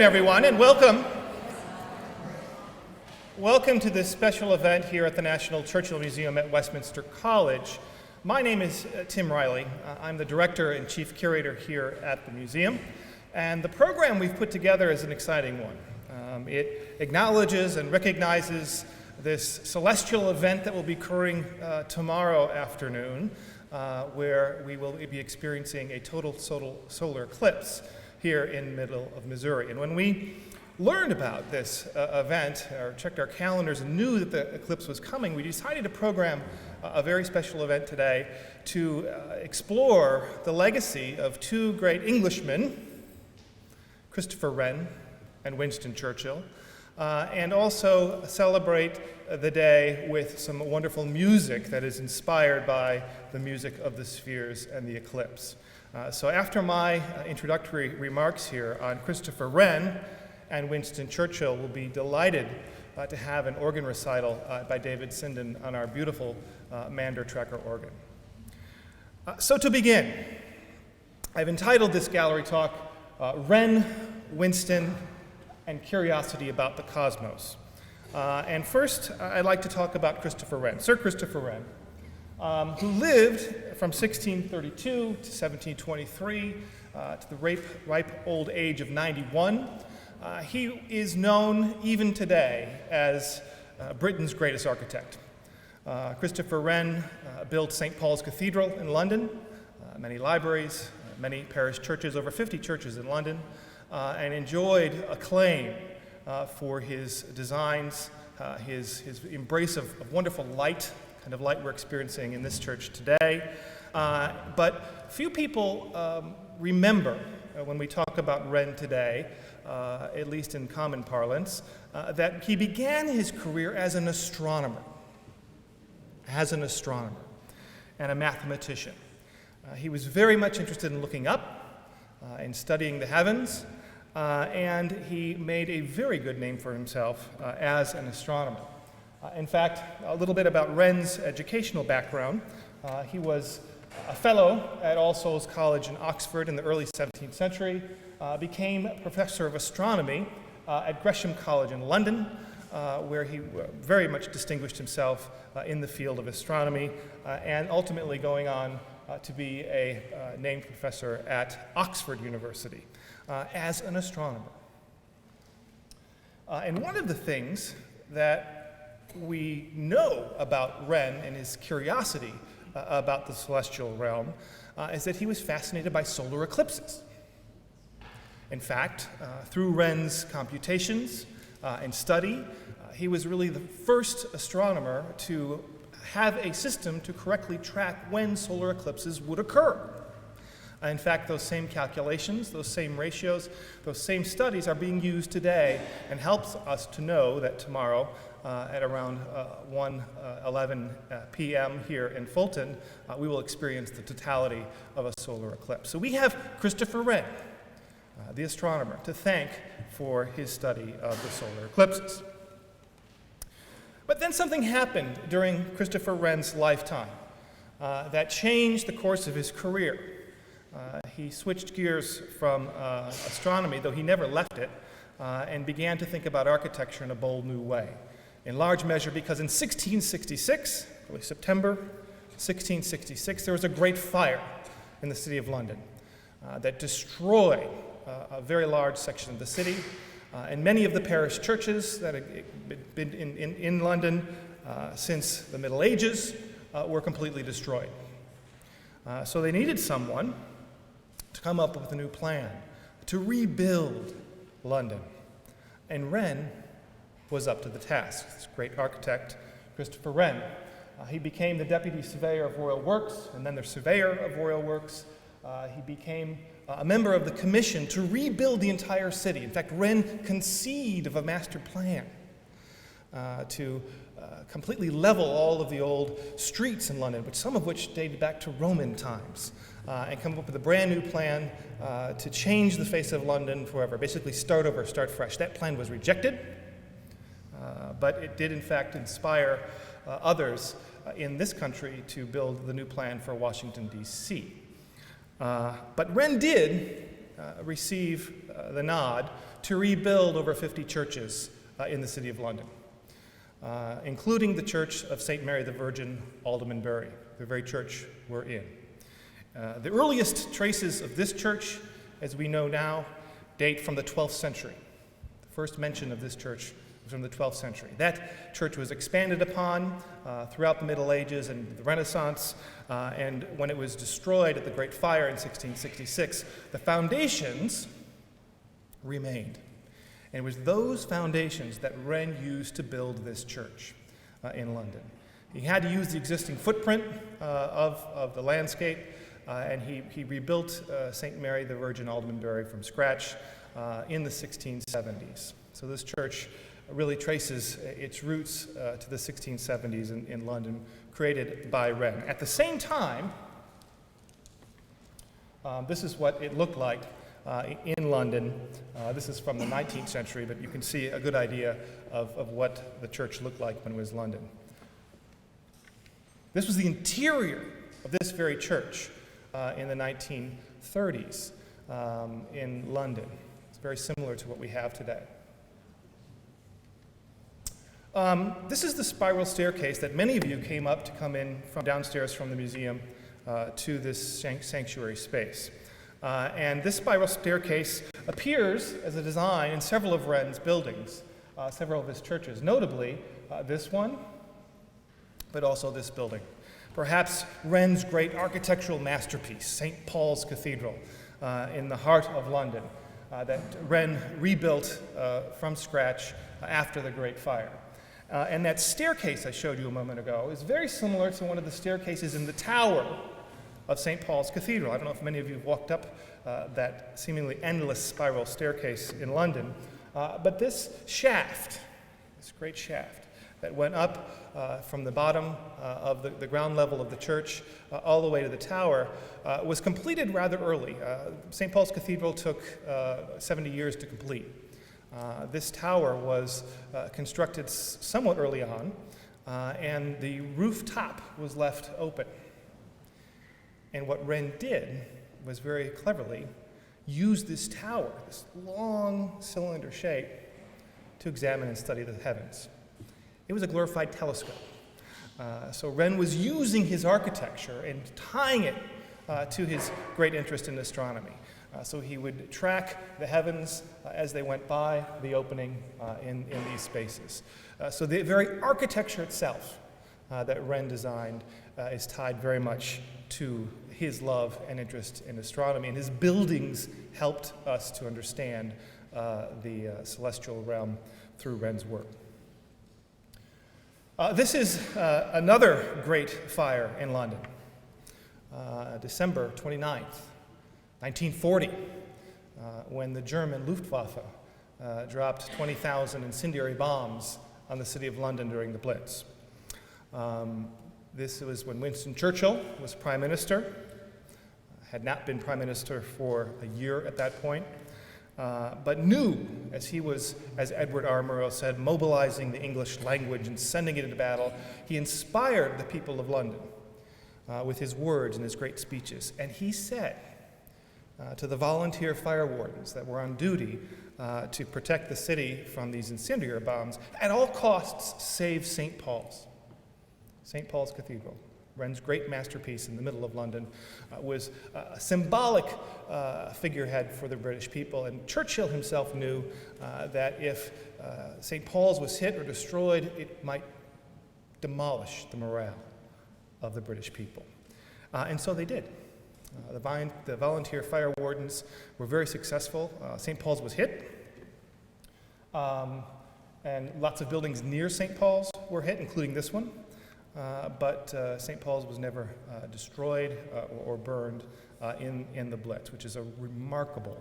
Everyone, and welcome. Welcome to this special event here at the National Churchill Museum at Westminster College. My name is Tim Riley. I'm the director and chief curator here at the museum, and the program we've put together is an exciting one. It acknowledges and recognizes this celestial event that will be occurring tomorrow afternoon, where we will be experiencing a total solar eclipse here in the middle of Missouri. And when we learned about this event, or checked our calendars and knew that the eclipse was coming, we decided to program a very special event today to explore the legacy of two great Englishmen, Christopher Wren and Winston Churchill, and also celebrate the day with some wonderful music that is inspired by the music of the spheres and the eclipse. So after my introductory remarks here on Christopher Wren and Winston Churchill, we'll be delighted to have an organ recital by David Sinden on our beautiful Mander tracker organ. So to begin, I've entitled this gallery talk, Wren, Winston, and Curiosity About the Cosmos. And first, I'd like to talk about Christopher Wren, Sir Christopher Wren, who lived from 1632 to 1723 to the ripe old age of 91. He is known even today as Britain's greatest architect. Christopher Wren built St. Paul's Cathedral in London, many libraries, many parish churches, over 50 churches in London, and enjoyed acclaim for his designs, his embrace of wonderful light, kind of light we're experiencing in this church today. But few people remember, when we talk about Wren today, at least in common parlance, that he began his career as an astronomer and a mathematician. He was very much interested in looking up, in studying the heavens, and he made a very good name for himself as an astronomer. In fact, a little bit about Wren's educational background. He was a fellow at All Souls College in Oxford in the early 17th century, became professor of astronomy at Gresham College in London, where he very much distinguished himself in the field of astronomy, and ultimately going on to be a named professor at Oxford University as an astronomer. And one of the things that we know about Wren and his curiosity about the celestial realm is that he was fascinated by solar eclipses. In fact, through Wren's computations and study, he was really the first astronomer to have a system to correctly track when solar eclipses would occur. In fact, those same calculations, those same ratios, those same studies are being used today and helps us to know that tomorrow at around 1:11 p.m. here in Fulton, we will experience the totality of a solar eclipse. So we have Christopher Wren, the astronomer, to thank for his study of the solar eclipses. But then something happened during Christopher Wren's lifetime that changed the course of his career. He switched gears from astronomy, though he never left it, and began to think about architecture in a bold new way. In large measure because in 1666, early September 1666, there was a great fire in the city of London that destroyed a very large section of the city, and many of the parish churches that had been in London since the Middle Ages were completely destroyed. So they needed someone to come up with a new plan to rebuild London. And Wren was up to the task. This great architect, Christopher Wren. He became the deputy surveyor of royal works, and then the surveyor of royal works. He became a member of the commission to rebuild the entire city. In fact, Wren conceived of a master plan to completely level all of the old streets in London, some of which dated back to Roman times, and come up with a brand new plan to change the face of London forever, basically start over, start fresh. That plan was rejected, but it did in fact inspire others in this country to build the new plan for Washington, D.C. But Wren did receive the nod to rebuild over 50 churches in the city of London, including the Church of St. Mary the Virgin, Aldermanbury, the very church we're in. The earliest traces of this church, as we know now, date from the 12th century. The first mention of this church was from the 12th century. That church was expanded upon throughout the Middle Ages and the Renaissance, and when it was destroyed at the Great Fire in 1666, the foundations remained. And it was those foundations that Wren used to build this church in London. He had to use the existing footprint of the landscape, and he rebuilt St. Mary the Virgin Aldermanbury from scratch in the 1670s. So this church really traces its roots to the 1670s in London, created by Wren. At the same time, this is what it looked like in London. This is from the 19th century, but you can see a good idea of what the church looked like when it was London. This was the interior of this very church in the 1930s in London. It's very similar to what we have today. This is the spiral staircase that many of you came up to come in from downstairs from the museum to this sanctuary space. And this spiral staircase appears as a design in several of Wren's buildings, several of his churches, notably this one, but also this building. Perhaps Wren's great architectural masterpiece, St. Paul's Cathedral, in the heart of London, that Wren rebuilt from scratch after the Great Fire. And that staircase I showed you a moment ago is very similar to one of the staircases in the tower of St. Paul's Cathedral. I don't know if many of you have walked up that seemingly endless spiral staircase in London, but this shaft, this great shaft that went up from the bottom of the ground level of the church all the way to the tower was completed rather early. St. Paul's Cathedral took 70 years to complete. This tower was constructed somewhat early on, and the rooftop was left open. And what Wren did was very cleverly use this tower, this long cylinder shape, to examine and study the heavens. It was a glorified telescope. So Wren was using his architecture and tying it to his great interest in astronomy. So he would track the heavens as they went by the opening in these spaces. So the very architecture itself that Wren designed is tied very much to his love and interest in astronomy, and his buildings helped us to understand the celestial realm through Wren's work. This is another great fire in London, December 29th, 1940, when the German Luftwaffe dropped 20,000 incendiary bombs on the city of London during the Blitz. This was when Winston Churchill was Prime Minister, had not been Prime Minister for a year at that point, but knew, as he was, as Edward R. Murrow said, mobilizing the English language and sending it into battle, he inspired the people of London with his words and his great speeches. And he said to the volunteer fire wardens that were on duty to protect the city from these incendiary bombs, at all costs, save St. Paul's. St. Paul's Cathedral, Wren's great masterpiece in the middle of London, was a symbolic figurehead for the British people. And Churchill himself knew that if St. Paul's was hit or destroyed, it might demolish the morale of the British people. And so they did. The volunteer fire wardens were very successful. St. Paul's was hit, and lots of buildings near St. Paul's were hit, including this one. But St. Paul's was never destroyed or burned in the Blitz, which is a remarkable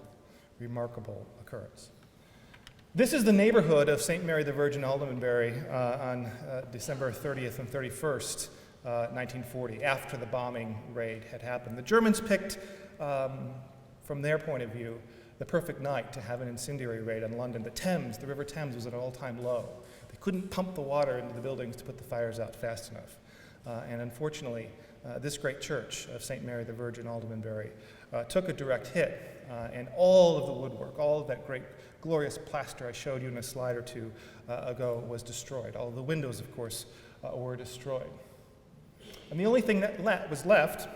occurrence. This is the neighborhood of St. Mary the Virgin Aldermanbury on December 30th and 31st, 1940, after the bombing raid had happened. The Germans picked, from their point of view, the perfect night to have an incendiary raid on London. The River Thames was at an all-time low. They couldn't pump the water into the buildings to put the fires out fast enough. And unfortunately, this great church of St. Mary the Virgin Aldermanbury took a direct hit, and all of the woodwork, all of that great glorious plaster I showed you in a slide or two ago was destroyed. All the windows, of course, were destroyed. And the only thing that was left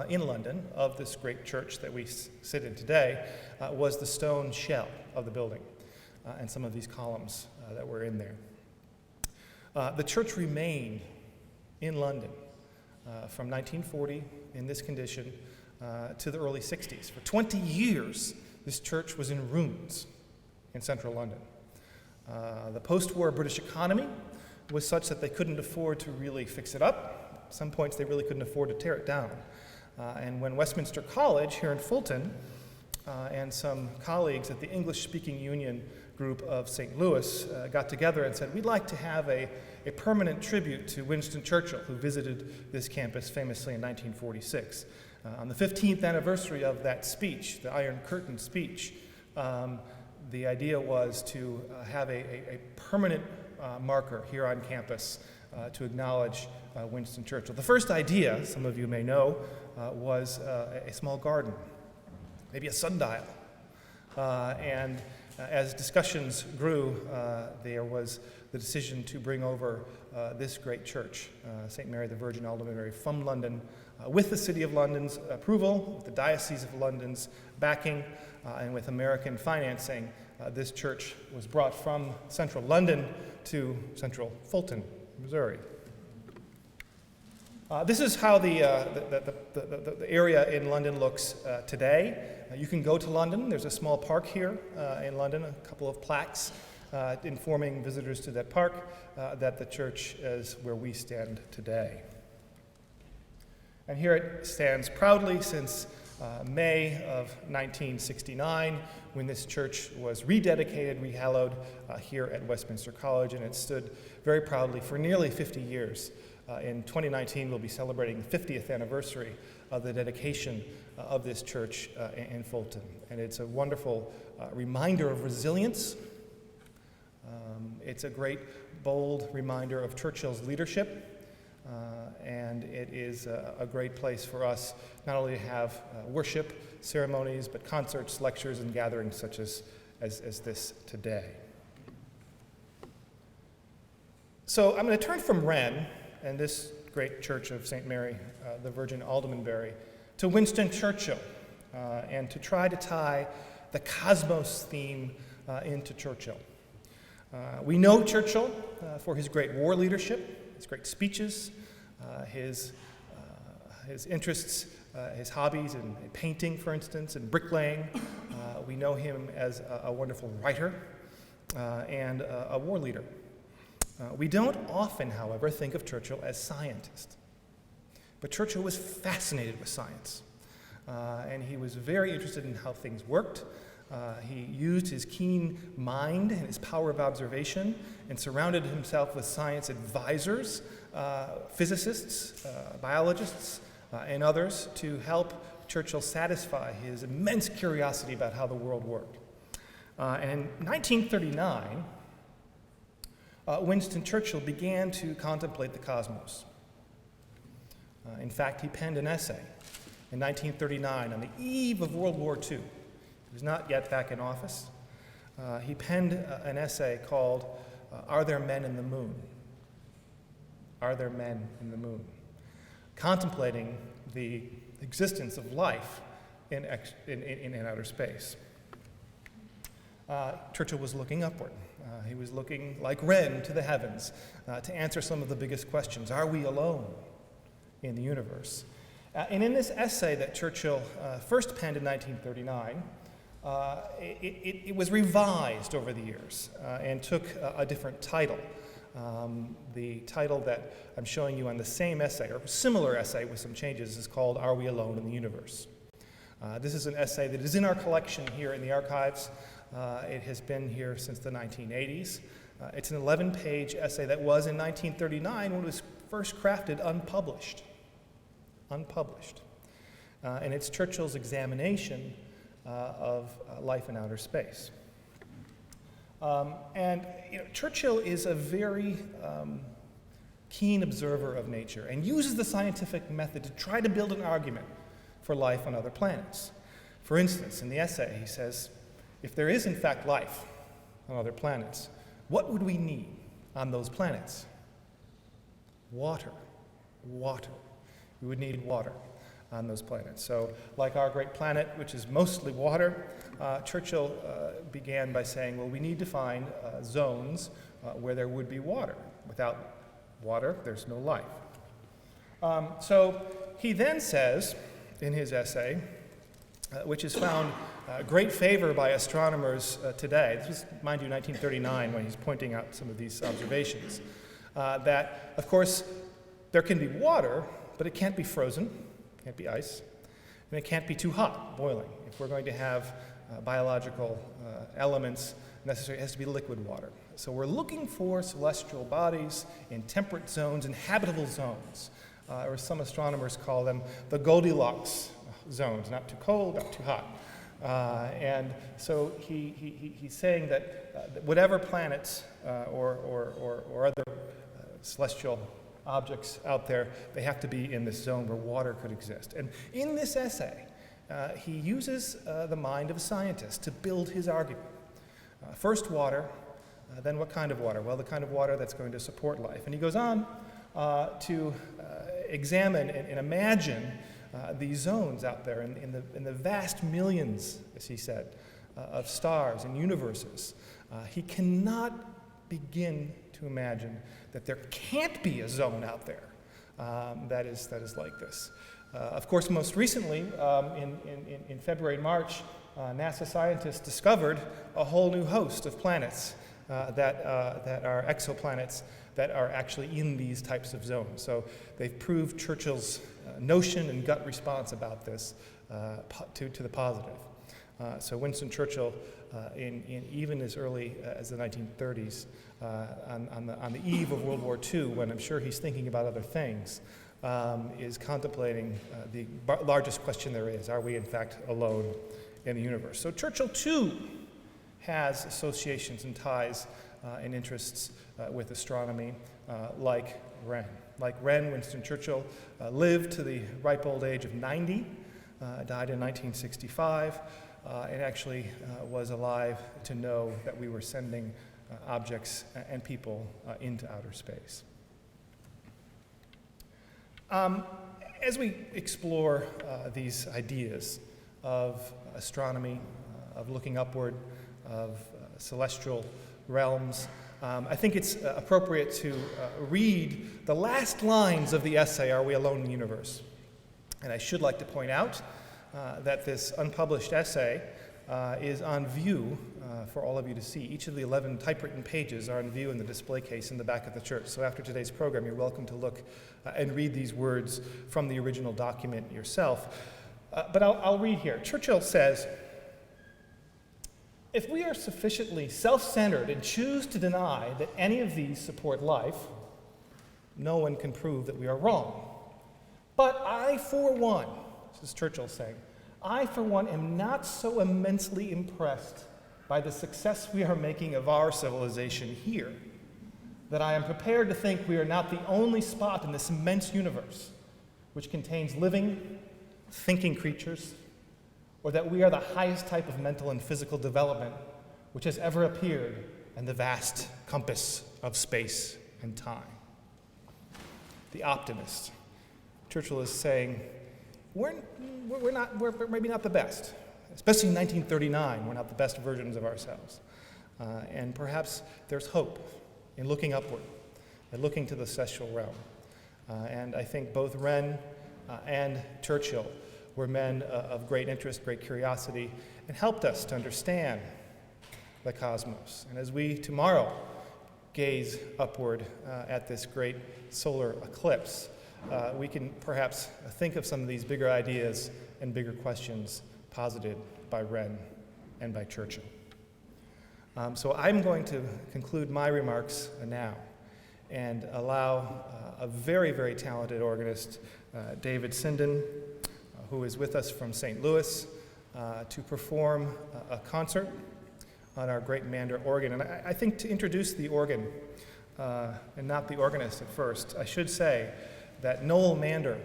in London of this great church that we sit in today was the stone shell of the building and some of these columns that were in there. The church remained in London from 1940 in this condition to the early 60s. For 20 years, this church was in ruins in central London. The post-war British economy was such that they couldn't afford to really fix it up. At some points, they really couldn't afford to tear it down. And when Westminster College here in Fulton and some colleagues at the English-speaking union group of St. Louis got together and said, we'd like to have a permanent tribute to Winston Churchill, who visited this campus famously in 1946. On the 15th anniversary of that speech, the Iron Curtain speech, the idea was to have a permanent marker here on campus to acknowledge Winston Churchill. The first idea, some of you may know, was a small garden, maybe a sundial. And as discussions grew, there was the decision to bring over this great church, St. Mary the Virgin Aldermanbury, from London, with the City of London's approval, with the Diocese of London's backing, and with American financing. This church was brought from central London to central Fulton, Missouri. This is how the area in London looks today. You can go to London. There's a small park here in London, a couple of plaques informing visitors to that park that the church is where we stand today. And here it stands proudly since May of 1969, when this church was rededicated, rehallowed here at Westminster College, and it stood very proudly for nearly 50 years. In 2019, we'll be celebrating the 50th anniversary of the dedication of this church in Fulton. And it's a wonderful reminder of resilience. It's a great, bold reminder of Churchill's leadership. And it is a great place for us not only to have worship ceremonies, but concerts, lectures, and gatherings such as this today. So I'm going to turn from Wren and this great church of St. Mary, the Virgin Aldermanbury, to Winston Churchill, and to try to tie the cosmos theme into Churchill. We know Churchill for his great war leadership, his great speeches, his interests, his hobbies in painting, for instance, and bricklaying. We know him as a wonderful writer and a war leader. We don't often, however, think of Churchill as scientist. But Churchill was fascinated with science, and he was very interested in how things worked. He used his keen mind and his power of observation and surrounded himself with science advisors, physicists, biologists, and others to help Churchill satisfy his immense curiosity about how the world worked. And in 1939, Winston Churchill began to contemplate the cosmos. In fact, he penned an essay in 1939 on the eve of World War II. He was not yet back in office. He penned an essay called, Are There Men in the Moon? Are There Men in the Moon? Contemplating the existence of life in outer space. Churchill was looking upward. He was looking, like Wren, to the heavens to answer some of the biggest questions. Are we alone in the universe? And in this essay that Churchill first penned in 1939, it was revised over the years and took a different title. The title that I'm showing you on the same essay, or similar essay with some changes, is called Are We Alone in the Universe? This is an essay that is in our collection here in the archives. It has been here since the 1980s. It's an 11-page essay that was in 1939 when it was first crafted unpublished. And it's Churchill's examination of life in outer space. Churchill is a very keen observer of nature and uses the scientific method to try to build an argument for life on other planets. For instance, in the essay, he says, if there is in fact life on other planets, what would we need on those planets? Water. Water. We would need water on those planets. So like our great planet, which is mostly water, Churchill began by saying, well, we need to find zones where there would be water. Without water, there's no life. So he then says in his essay, which has found great favor by astronomers today, this was, mind you, 1939 when he's pointing out some of these observations, that, of course, there can be water, but it can't be frozen, can't be ice, and it can't be too hot, boiling. If we're going to have biological elements necessary, it has to be liquid water. So we're looking for celestial bodies in temperate zones, in habitable zones, or some astronomers call them the Goldilocks zones, not too cold, not too hot. And so he's saying that whatever planets or other celestial objects out there, they have to be in this zone where water could exist. And in this essay, he uses the mind of a scientist to build his argument. First water, then what kind of water? Well, the kind of water that's going to support life. And he goes on to examine and imagine these zones out there in the vast millions, as he said, of stars and universes. He cannot begin to imagine that there can't be a zone out there that is like this. Of course, most recently, in February and March, NASA scientists discovered a whole new host of planets that are exoplanets that are actually in these types of zones. So they've proved Churchill's notion and gut response about this to the positive. So Winston Churchill, even as early as the 1930s, on the eve of World War II, when I'm sure he's thinking about other things, is contemplating the largest question there is: are we in fact alone in the universe? So Churchill too has associations and ties and interests with astronomy, like Wren. Like Wren, Winston Churchill lived to the ripe old age of 90, died in 1965, and actually was alive to know that we were sending objects and people into outer space. As we explore these ideas of astronomy, of looking upward, of celestial realms, I think it's appropriate to read the last lines of the essay, Are We Alone in the Universe? And I should like to point out that this unpublished essay is on view for all of you to see. Each of the 11 typewritten pages are on view in the display case in the back of the church. So after today's program, you're welcome to look and read these words from the original document yourself. But I'll read here. Churchill says, if we are sufficiently self-centered and choose to deny that any of these support life, no one can prove that we are wrong. But I, for one, this is Churchill saying, I, for one, am not so immensely impressed by the success we are making of our civilization here that I am prepared to think we are not the only spot in this immense universe which contains living, thinking creatures, or that we are the highest type of mental and physical development which has ever appeared in the vast compass of space and time. The optimist. Churchill is saying, we're maybe not the best, especially in 1939, we're not the best versions of ourselves. And perhaps there's hope in looking upward and looking to the celestial realm. And I think both Wren and Churchill were men of great interest, great curiosity, and helped us to understand the cosmos. And as we tomorrow gaze upward at this great solar eclipse, we can perhaps think of some of these bigger ideas and bigger questions posited by Wren and by Churchill. So I'm going to conclude my remarks now and allow a very, very talented organist, David Sinden, who is with us from St. Louis, to perform a concert on our great Mander organ. And I think to introduce the organ, and not the organist at first, I should say that Noel Mander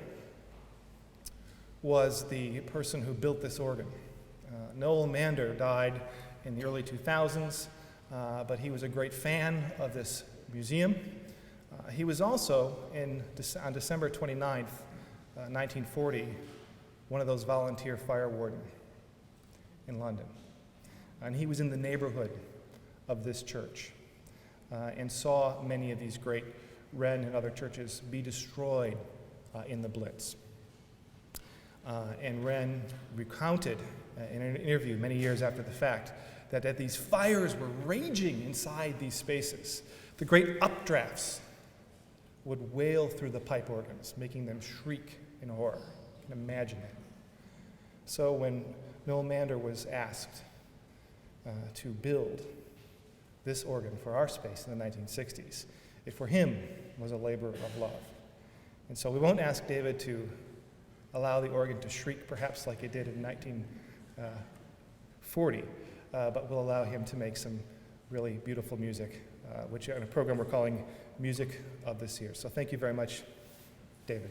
was the person who built this organ. Noel Mander died in the early 2000s, but he was a great fan of this museum. He was also, on December 29th, 1940, one of those volunteer fire warden in London. And he was in the neighborhood of this church and saw many of these great Wren and other churches be destroyed in the Blitz. And Wren recounted in an interview many years after the fact that these fires were raging inside these spaces. The great updrafts would wail through the pipe organs, making them shriek in horror. You can imagine it. So when Noel Mander was asked to build this organ for our space in the 1960s, it for him was a labor of love. And so we won't ask David to allow the organ to shriek perhaps like it did in 1940, but we'll allow him to make some really beautiful music, which in a program we're calling Music of this Year. So thank you very much, David.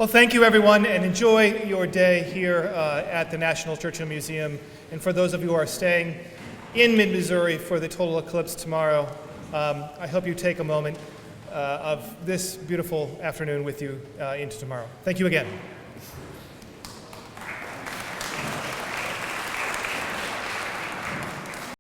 Well, thank you, everyone, and enjoy your day here at the National Churchill Museum. And for those of you who are staying in mid-Missouri for the total eclipse tomorrow, I hope you take a moment of this beautiful afternoon with you into tomorrow. Thank you again.